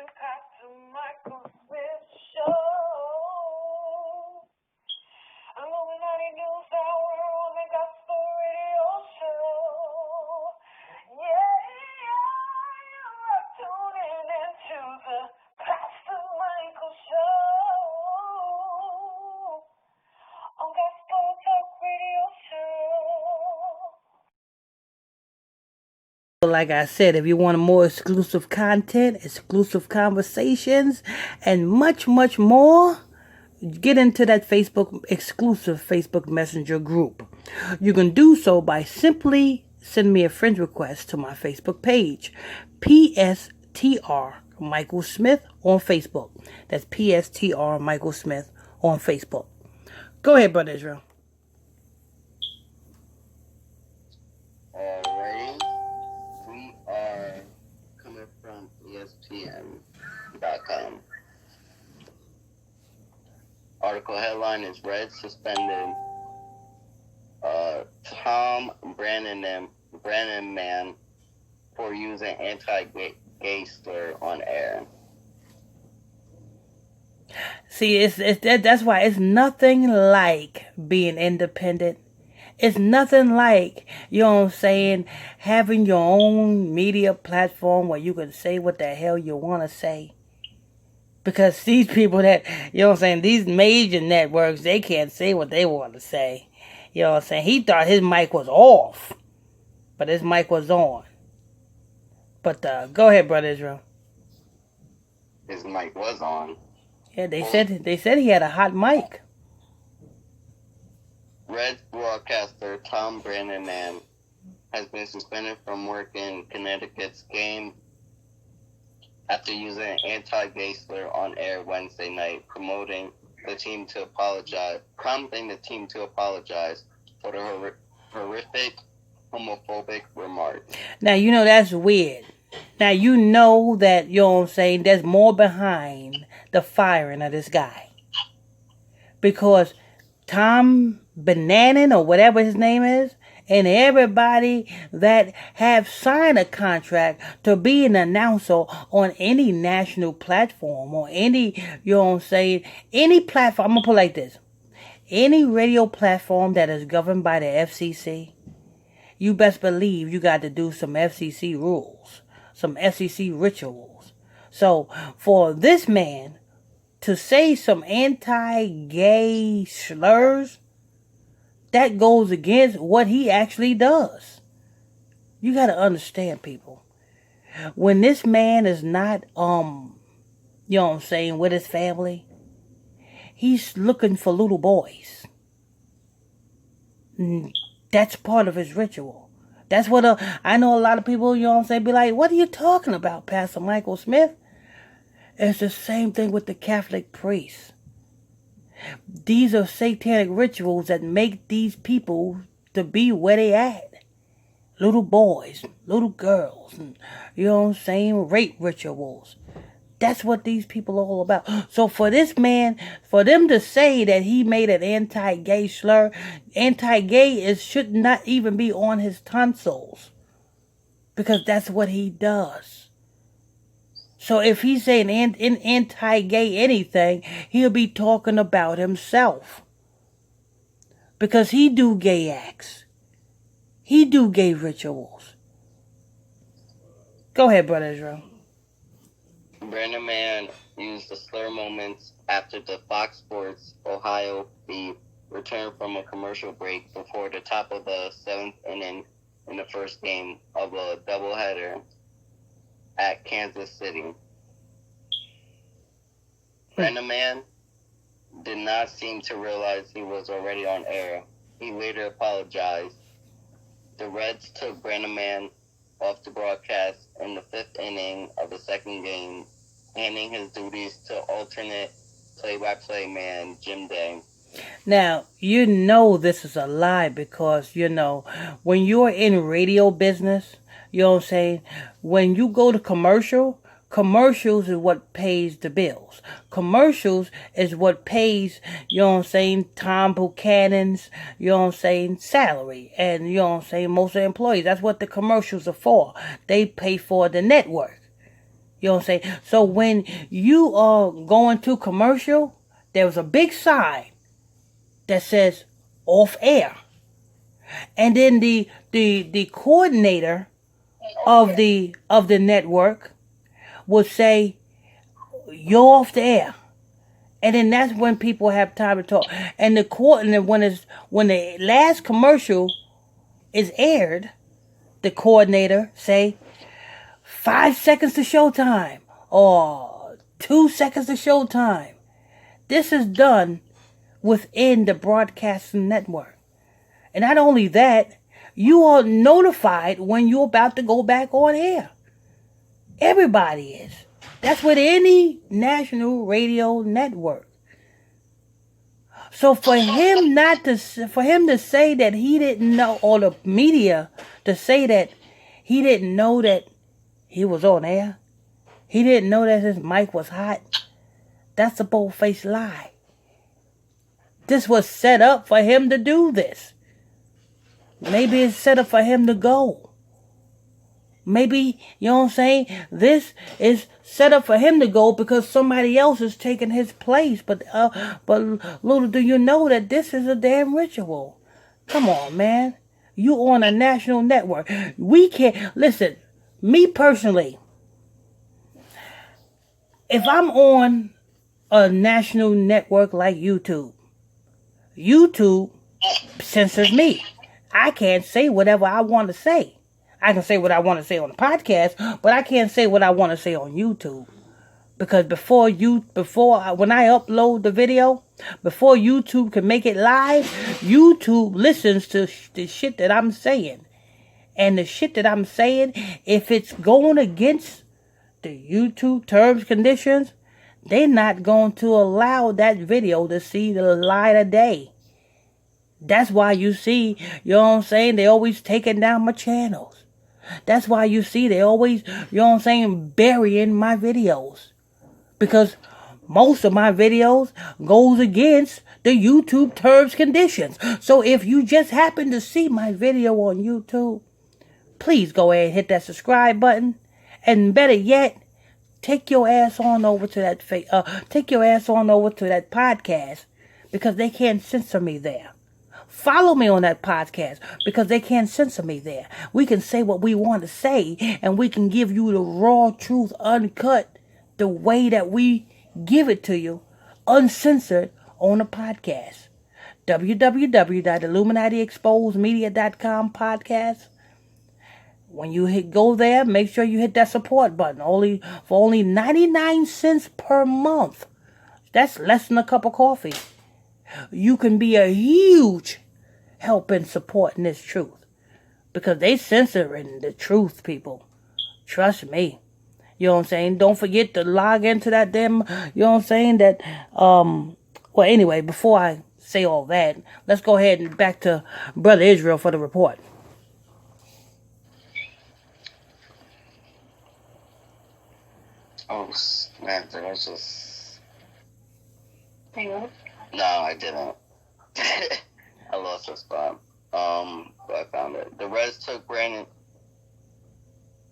Pastor Michael Smith show. I'm Illuminati News Hour on the Gospel Radio Show. Yeah, you're tuning into the Pastor Michael Show on Gospel Talk Radio Show. Like I said, if you want more exclusive content, exclusive conversations, and much, much more, get into that exclusive Facebook Messenger group. You can do so by simply send me a friend request to my Facebook page, PSTR Michael Smith on Facebook. That's PSTR Michael Smith on Facebook. Go ahead, Brother Israel. ESPN.com. Article headline is Reds suspended Thom Brennman for using anti-gay slur on air. See, that's why it's nothing like being independent. It's nothing like, you know what I'm saying, having your own media platform where you can say what the hell you want to say. Because these people that, you know what I'm saying, these major networks, they can't say what they want to say. You know what I'm saying? He thought his mic was off, but his mic was on. But go ahead, Brother Israel. His mic was on. Yeah, they said he had a hot mic. Reds broadcaster Thom Brennman has been suspended from work in Connecticut's game after using an anti-gay slur on air Wednesday night, prompting the team to apologize for the horrific homophobic remark. Now, you know, that's weird. Now, you know that, you know what I'm saying, there's more behind the firing of this guy. Because Thom Brennman, or whatever his name is, and everybody that have signed a contract to be an announcer on any national platform or any, you know what I'm saying, any platform, I'm going to put it like this. Any radio platform that is governed by the FCC, you best believe you got to do some FCC rules, some FCC rituals. So for this man to say some anti-gay slurs, that goes against what he actually does. You got to understand, people. When this man is not, you know what I'm saying, with his family, he's looking for little boys. That's part of his ritual. That's what I know a lot of people, you know what I'm saying, be like, what are you talking about, Pastor Michael Smith? It's the same thing with the Catholic priests. These are satanic rituals that make these people to be where they at. Little boys, little girls, and, you know what I'm saying, rape rituals. That's what these people are all about. So for this man, for them to say that he made an anti-gay slur, anti-gay should not even be on his tonsils. Because that's what he does. So if he's saying anti-gay anything, he'll be talking about himself. Because he do gay acts. He do gay rituals. Go ahead, Brother Israel. Brennman used the slur moments after the Fox Sports Ohio feed returned from a commercial break before the top of the 7th inning in the first game of a doubleheader at Kansas City. Brennman did not seem to realize he was already on air. He later apologized. The Reds took Brennman off the broadcast in the 5th inning of the second game, handing his duties to alternate play-by-play man Jim Day. Now, you know this is a lie because, you know, when you're in radio business, you know what I'm saying, when you go to commercials is what pays the bills. Commercials is what pays, you know what I'm saying, Tom Buchanan's, you know what I'm saying, salary. And, you know what I'm saying, most of the employees. That's what the commercials are for. They pay for the network. You know what I'm saying? So when you are going to commercial, there was a big sign that says off air. And then the coordinator of the network would say, you're off the air. And then that's when people have time to talk. And when the last commercial is aired, the coordinator say 5 seconds to showtime or 2 seconds to showtime. This is done within the broadcasting network. And not only that, you are notified when you're about to go back on air. Everybody is. That's with any national radio network. So for him to say that he didn't know, or the media to say that he didn't know that he was on air, he didn't know that his mic was hot, that's a bold-faced lie. This was set up for him to do this. Maybe it's set up for him to go. Maybe, you know what I'm saying, this is set up for him to go because somebody else is taking his place. But little do you know that this is a damn ritual. Come on, man. You on a national network. We can't, listen, me personally, if I'm on a national network like YouTube censors me. I can't say whatever I want to say. I can say what I want to say on the podcast, but I can't say what I want to say on YouTube. Because when I upload the video, before YouTube can make it live, YouTube listens to the shit that I'm saying. And the shit that I'm saying, if it's going against the YouTube terms, conditions, they're not going to allow that video to see the light of day. That's why you see, you know what I'm saying, they always taking down my channels. That's why you see they always, you know what I'm saying, burying my videos. Because most of my videos goes against the YouTube terms, conditions. So if you just happen to see my video on YouTube, please go ahead and hit that subscribe button. And better yet, take your ass on over to that podcast, because they can't censor me there. Follow me on that podcast, because they can't censor me there. We can say what we want to say, and we can give you the raw truth, uncut, the way that we give it to you, uncensored, on a podcast. www.illuminatiexposedmedia.com podcast. When you go there, make sure you hit that support button. For only 99 cents per month. That's less than a cup of coffee. You can be a huge help in supporting this truth. Because they censoring the truth, people. Trust me. You know what I'm saying? Don't forget to log into that damn, you know what I'm saying? Well, anyway, before I say all that, let's go ahead and back to Brother Israel for the report. Oh, man, did I just... Hang on. No, I didn't. I lost the spot. But I found it. The Reds took Brandon.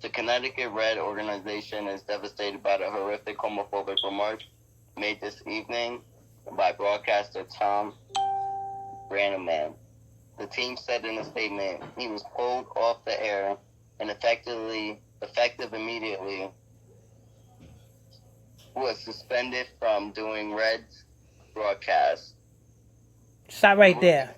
The Connecticut Red organization is devastated by the horrific homophobic remarks made this evening by broadcaster Thom Brennman. The team said in a statement he was pulled off the air and effective immediately, was suspended from doing Reds broadcasts. Stop right there.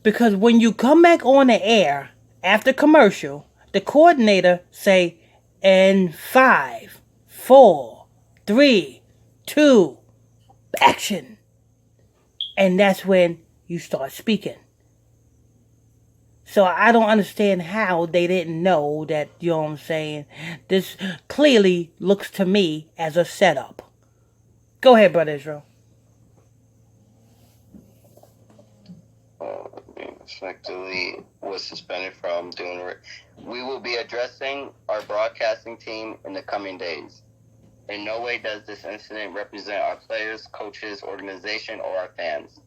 Because when you come back on the air after commercial, the coordinator say, and 5, 4, 3, 2, action. And that's when you start speaking. So I don't understand how they didn't know that, you know what I'm saying. This clearly looks to me as a setup. Go ahead, Brother Israel. Effectively was suspended from doing it. We will be addressing our broadcasting team in the coming days. In no way does this incident represent our players, coaches, organization, or our fans.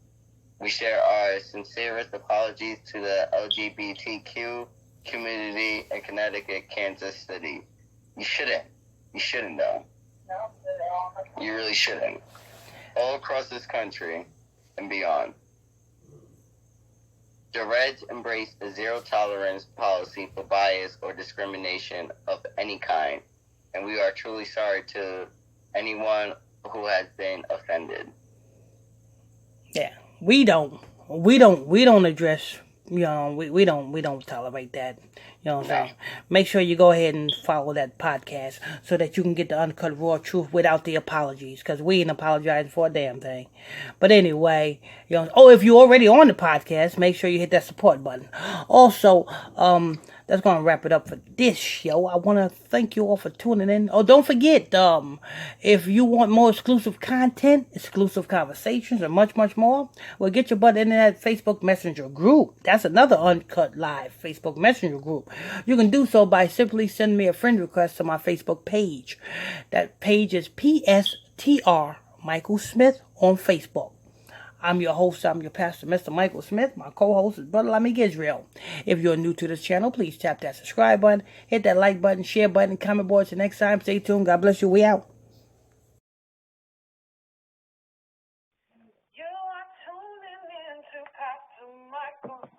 We share our sincerest apologies to the LGBTQ community in Connecticut, Kansas City. You shouldn't. You shouldn't, though. You really shouldn't. All across this country and beyond, the Reds embrace a zero-tolerance policy for bias or discrimination of any kind, and we are truly sorry to anyone who has been offended. Yeah, we don't address. We don't tolerate that. You know what I'm saying? Make sure you go ahead and follow that podcast so that you can get the uncut raw truth without the apologies, because we ain't apologizing for a damn thing. But anyway, if you're already on the podcast, make sure you hit that support button. Also, that's gonna wrap it up for this show. I want to thank you all for tuning in. Oh, don't forget, if you want more exclusive content, exclusive conversations, and much, much more, well, get your butt in that Facebook Messenger group. That's another Uncut Live Facebook Messenger group. You can do so by simply sending me a friend request to my Facebook page. That page is PSTR Michael Smith on Facebook. I'm your host, I'm your pastor, Mr. Michael Smith. My co-host is Brother Lamik Israel. If you're new to this channel, please tap that subscribe button, hit that like button, share button, comment board. Till next time, stay tuned. God bless you. We out. You are tuning in to Pastor Michael